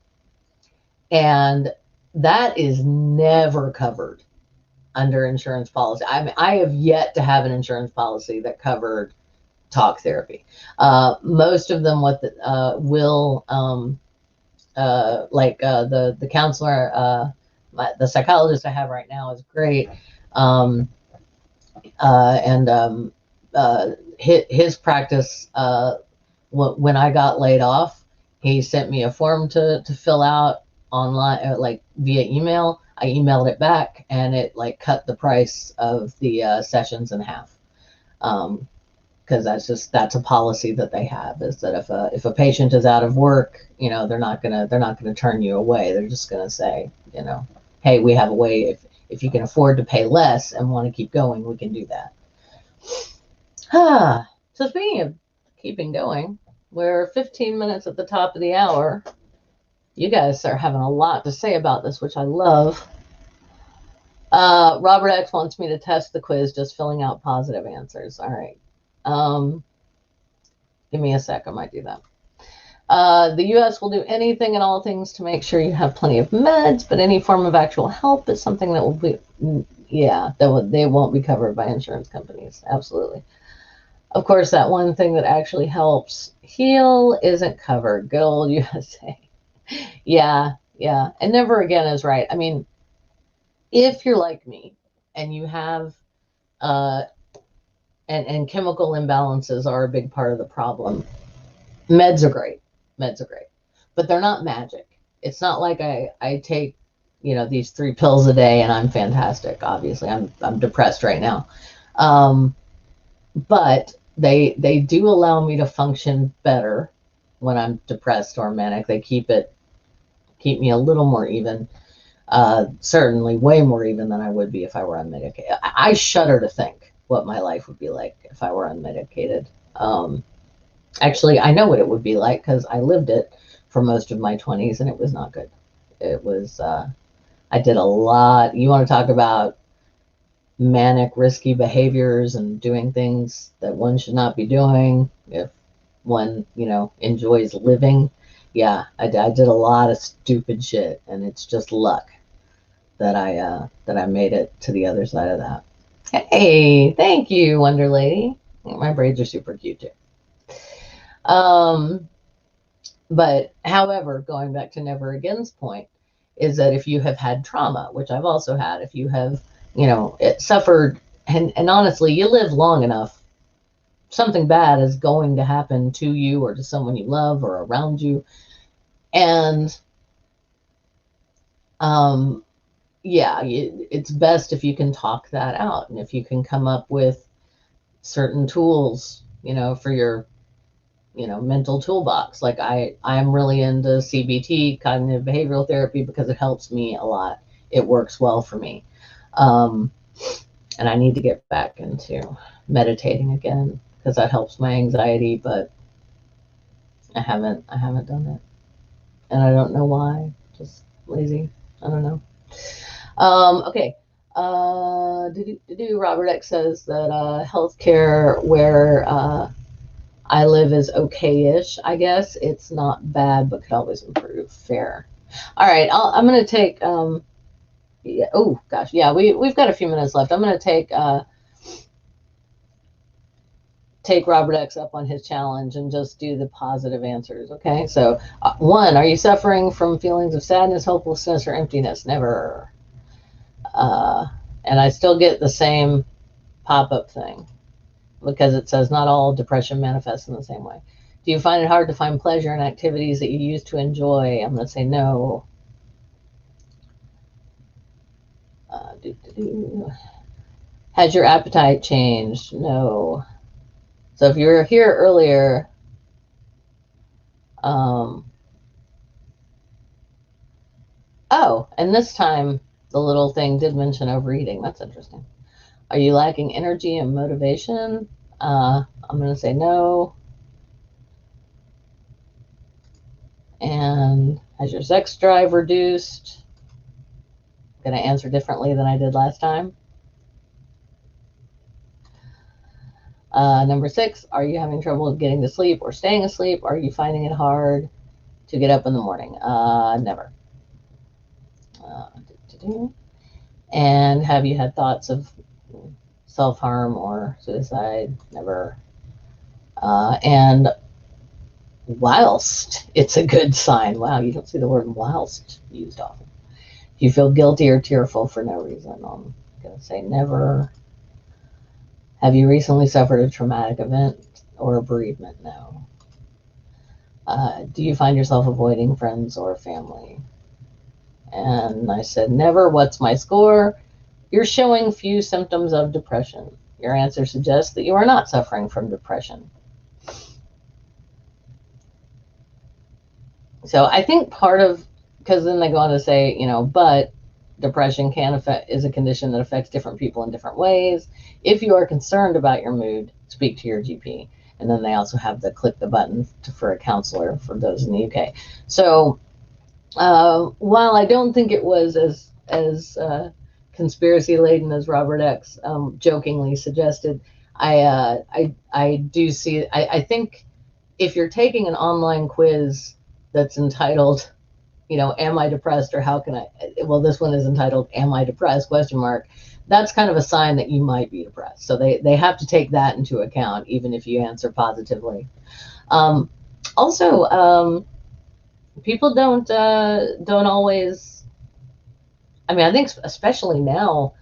and that is never covered under insurance policy. I mean, I have yet to have an insurance policy that covered talk therapy. Most of them will the counselor, the psychologist I have right now is great, and his practice. When I got laid off, he sent me a form to fill out online, like via email. I emailed it back, and it like cut the price of the sessions in half. Because that's a policy that they have, is that if a patient is out of work, they're not gonna turn you away. They're just gonna say, hey, we have a way, if you can afford to pay less and want to keep going, we can do that. So speaking of keeping going, we're 15 minutes at the top of the hour. You guys are having a lot to say about this, which I love. Robert X wants me to test the quiz, just filling out positive answers. All right. Give me a sec. I might do that. The U.S. will do anything and all things to make sure you have plenty of meds, but any form of actual help is something that will be, they won't be covered by insurance companies. Absolutely. Of course, that one thing that actually helps heal isn't covered. Good old USA. Yeah. And never again is right. I mean, if you're like me and you have, and chemical imbalances are a big part of the problem, meds are great. But they're not magic. It's not like I take, these 3 pills a day and I'm fantastic. Obviously, I'm depressed right now. But they do allow me to function better when I'm depressed or manic. They keep me a little more even. Certainly way more even than I would be if I were unmedicated. I shudder to think what my life would be like if I were unmedicated. Actually, I know what it would be like because I lived it for most of my 20s, and it was not good. It was, I did a lot. You want to talk about manic, risky behaviors and doing things that one should not be doing if one, enjoys living. Yeah, I did a lot of stupid shit, and it's just luck that I made it to the other side of that. Hey, thank you, Wonder Lady. My braids are super cute too. But however, going back to Never Again's point, is that if you have had trauma, which I've also had, if you have, it suffered, and honestly, you live long enough, something bad is going to happen to you or to someone you love or around you. And yeah, it's best if you can talk that out, and if you can come up with certain tools, for your, mental toolbox. Like I'm really into CBT, cognitive behavioral therapy, because it helps me a lot. It works well for me. And I need to get back into meditating again, because that helps my anxiety, but I haven't done it. And I don't know why. Just lazy. I don't know. Okay. Robert X says that healthcare where I live is okay-ish, I guess. It's not bad, but could always improve. Fair. All right, I'm going to take, yeah, oh, gosh, yeah, we've got a few minutes left. I'm going to take Robert X up on his challenge and just do the positive answers, okay? So, 1, are you suffering from feelings of sadness, hopelessness, or emptiness? Never. And I still get the same pop-up thing, because it says not all depression manifests in the same way. Do you find it hard to find pleasure in activities that you used to enjoy? I'm going to say no. Has your appetite changed? No. So if you were here earlier, oh, and this time the little thing did mention overeating. That's interesting. Are you lacking energy and motivation? I'm going to say no. And has your sex drive reduced? I'm going to answer differently than I did last time. Number 6, are you having trouble getting to sleep or staying asleep? Are you finding it hard to get up in the morning? Never. And have you had thoughts of self-harm or suicide? Never. And whilst it's a good sign. Wow, you don't see the word whilst used often. If you feel guilty or tearful for no reason, I'm going to say never. Have you recently suffered a traumatic event or a bereavement? No. Do you find yourself avoiding friends or family? And I said never. What's my score? You're showing few symptoms of depression. Your answer suggests that you are not suffering from depression. So I think part of, because then they go on to say, but depression is a condition that affects different people in different ways. If you are concerned about your mood, speak to your GP. And then they also have the click the button for a counselor for those in the UK. So while I don't think it was as conspiracy laden as Robert X jokingly suggested, I do see. I think if you're taking an online quiz that's entitled, am I depressed, or how can I? Well, this one is entitled, "Am I depressed?" ? That's kind of a sign that you might be depressed. So they have to take that into account, even if you answer positively. Also, people don't always. I mean, I think especially now,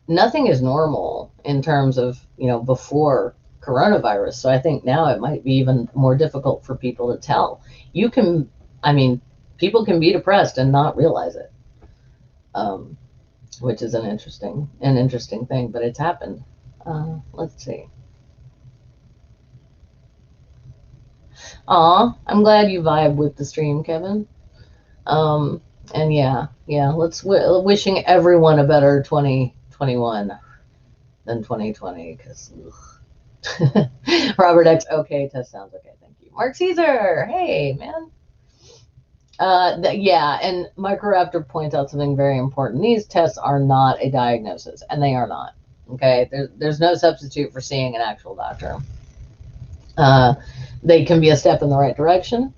nothing is normal in terms of before coronavirus. So I think now it might be even more difficult for people to tell. People can be depressed and not realize it, which is an interesting thing, but it's happened. Let's see. Aw, I'm glad you vibe with the stream, Kevin. And yeah, let's wishing everyone a better 2021 than 2020, because Robert X, okay, test sounds okay, thank you. Mark Caesar, hey, man. Yeah, and Microraptor points out something very important. These tests are not a diagnosis, and they are not. Okay, there's no substitute for seeing an actual doctor. They can be a step in the right direction,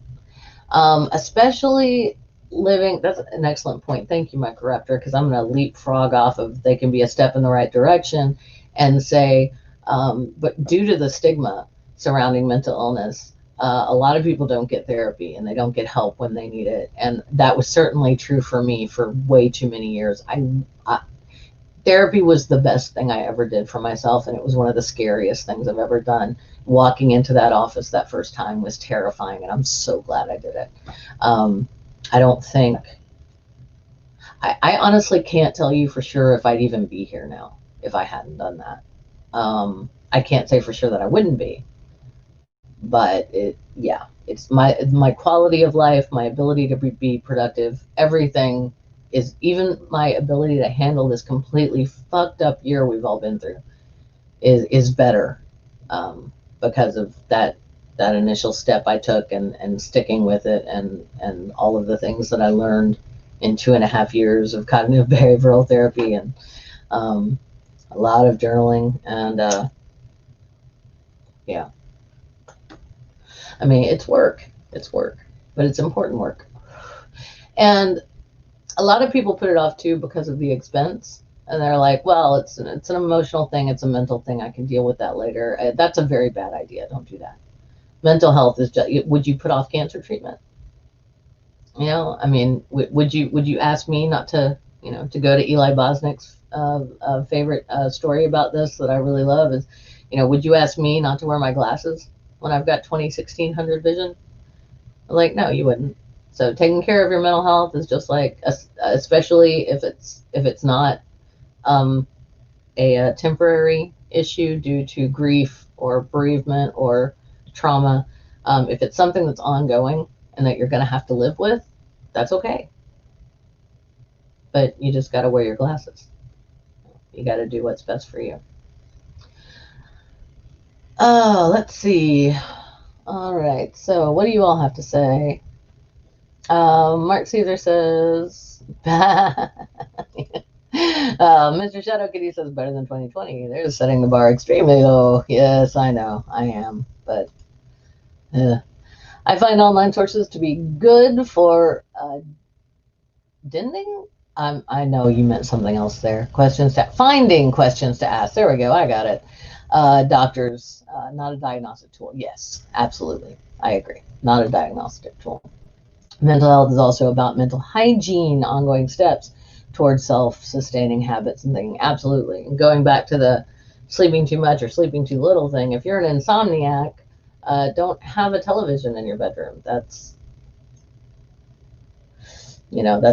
especially living. That's an excellent point. Thank you, my corrector, because I'm going to leapfrog off of they can be a step in the right direction and say, but due to the stigma surrounding mental illness, a lot of people don't get therapy and they don't get help when they need it. And that was certainly true for me for way too many years. Therapy was the best thing I ever did for myself, and it was one of the scariest things I've ever done. Walking into that office that first time was terrifying, and I'm so glad I did it. I don't think, I honestly can't tell you for sure if I'd even be here now if I hadn't done that. I can't say for sure that I wouldn't be, but yeah, it's my quality of life, my ability to be productive, everything is, even my ability to handle this completely fucked up year we've all been through is better, because of that initial step I took and sticking with it, and all of the things that I learned in 2.5 years of cognitive behavioral therapy, and a lot of journaling, and yeah, I mean, it's work, but it's important work. And a lot of people put it off too because of the expense, and they're like, well, it's an emotional thing, it's a mental thing, I can deal with that later. That's a very bad idea. Don't do that. Mental health is just, would you put off cancer treatment? You know, I mean, would you ask me not to, to go to Eli Bosnick's favorite story about this that I really love is, would you ask me not to wear my glasses when I've got 20/1600 vision? Like, no, you wouldn't. So taking care of your mental health is just like, especially if it's not a temporary issue due to grief or bereavement or trauma. If it's something that's ongoing and that you're going to have to live with, that's okay. But you just got to wear your glasses. You got to do what's best for you. Let's see. All right. So what do you all have to say? Mark Caesar says, Mr. Shadow Kitty says better than 2020. They're setting the bar extremely low. Yes, I know. I am. But I find online sources to be good for dinding. I know you meant something else there. Finding questions to ask. There we go. I got it. Doctors, not a diagnostic tool. Yes, absolutely. I agree. Not a diagnostic tool. Mental health is also about mental hygiene, ongoing steps towards self-sustaining habits and thinking. Absolutely. And going back to the sleeping too much or sleeping too little thing, if you're an insomniac, don't have a television in your bedroom. That's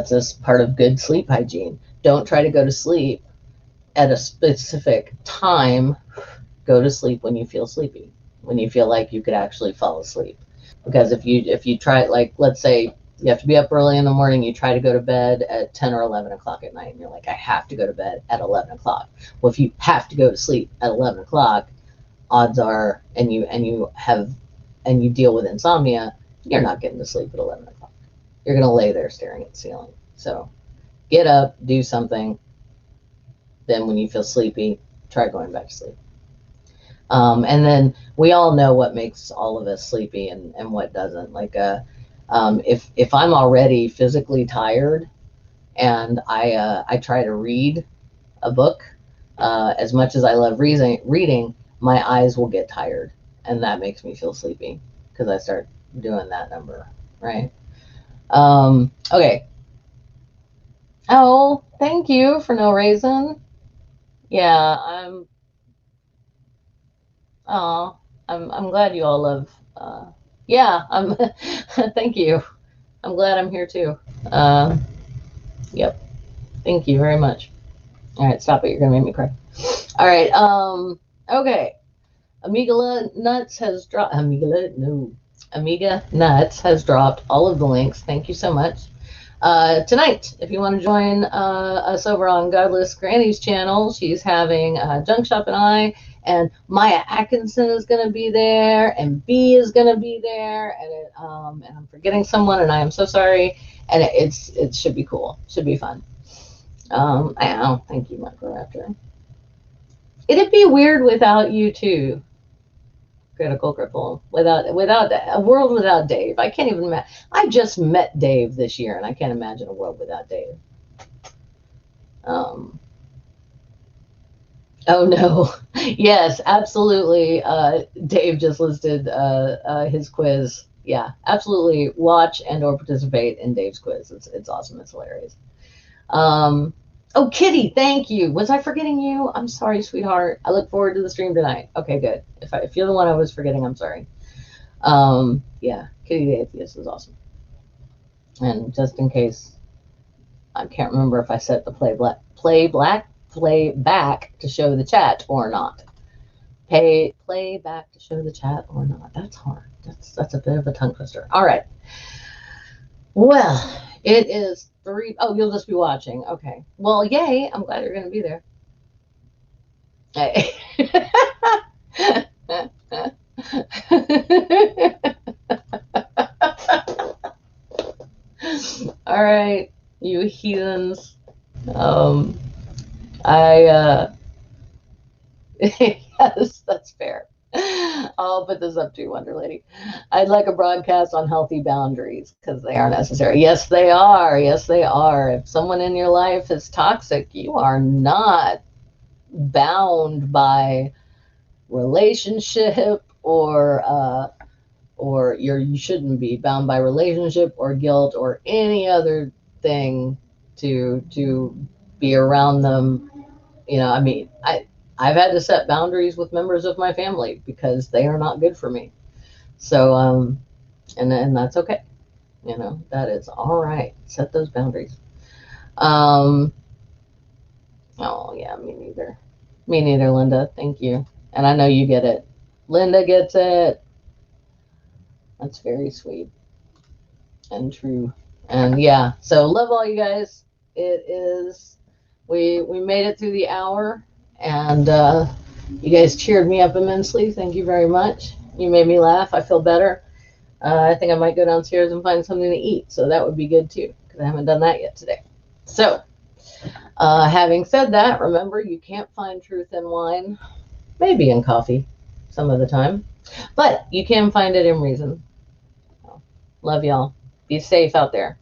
just part of good sleep hygiene. Don't try to go to sleep at a specific time. Go to sleep when you feel sleepy, when you feel like you could actually fall asleep. Because if you try, like, let's say you have to be up early in the morning, you try to go to bed at 10 or 11 o'clock at night, and you're like, I have to go to bed at 11 o'clock. Well, if you have to go to sleep at 11 o'clock, odds are, and you deal with insomnia, you're not getting to sleep at 11 o'clock. You're going to lay there staring at the ceiling. So get up, do something. Then when you feel sleepy, try going back to sleep. And then we all know what makes all of us sleepy and what doesn't. Like, if I'm already physically tired and I try to read a book, as much as I love reading, my eyes will get tired, and that makes me feel sleepy because I start doing that number, right? Okay. Oh, thank you for no reason. Yeah, I'm glad you all love. Yeah, thank you. I'm glad I'm here too. Yep. Thank you very much. All right, stop it. You're gonna make me cry. All right. Okay. Amiga Nuts has dropped. Amiga Nuts has dropped all of the links. Thank you so much. Tonight, if you want to join us over on Godless Granny's channel, she's having Junk Shop and I, and Maya Atkinson is going to be there, and B is going to be there, and I'm forgetting someone, and I am so sorry. And it should be cool. Should be fun. Thank you, Microraptor. It'd be weird without you too, Critical Cripple. Without a world without Dave. I can't even imagine. I just met Dave this year, and I can't imagine a world without Dave. Um, oh no, yes, absolutely. Dave just listed his quiz. Yeah, absolutely. Watch and/or participate in Dave's quiz. It's awesome. It's hilarious. Um, oh, Kitty, thank you. Was I forgetting you? I'm sorry, sweetheart. I look forward to the stream tonight. Okay, good. If you're the one I was forgetting, I'm sorry. Yeah, Kitty the Atheist is awesome. And just in case, I can't remember if I set the play back to show the chat or not. Play back to show the chat or not. That's hard. That's a bit of a tongue twister. All right. Well, it is 3. Oh, you'll just be watching. Okay. Well, yay. I'm glad you're going to be there. Hey. All right, you heathens. Yes, that's fair. I'll put this up to you, Wonder Lady. I'd like a broadcast on healthy boundaries because they are necessary. Yes, they are. Yes, they are. If someone in your life is toxic, you are not bound by relationship or you shouldn't be bound by relationship or guilt or any other thing to be around them. I mean, I've had to set boundaries with members of my family because they are not good for me. So and that's okay. That is all right. Set those boundaries. Oh yeah, me neither. Me neither, Linda. Thank you. And I know you get it. Linda gets it. That's very sweet and true. And yeah, so love all you guys. It is we made it through the hour, and you guys cheered me up immensely. Thank you very much. You made me laugh. I feel better. I think I might go downstairs and find something to eat, so that would be good too, because I haven't done that yet today. So, having said that, remember, you can't find truth in wine, maybe in coffee some of the time, but you can find it in reason. Love y'all. Be safe out there.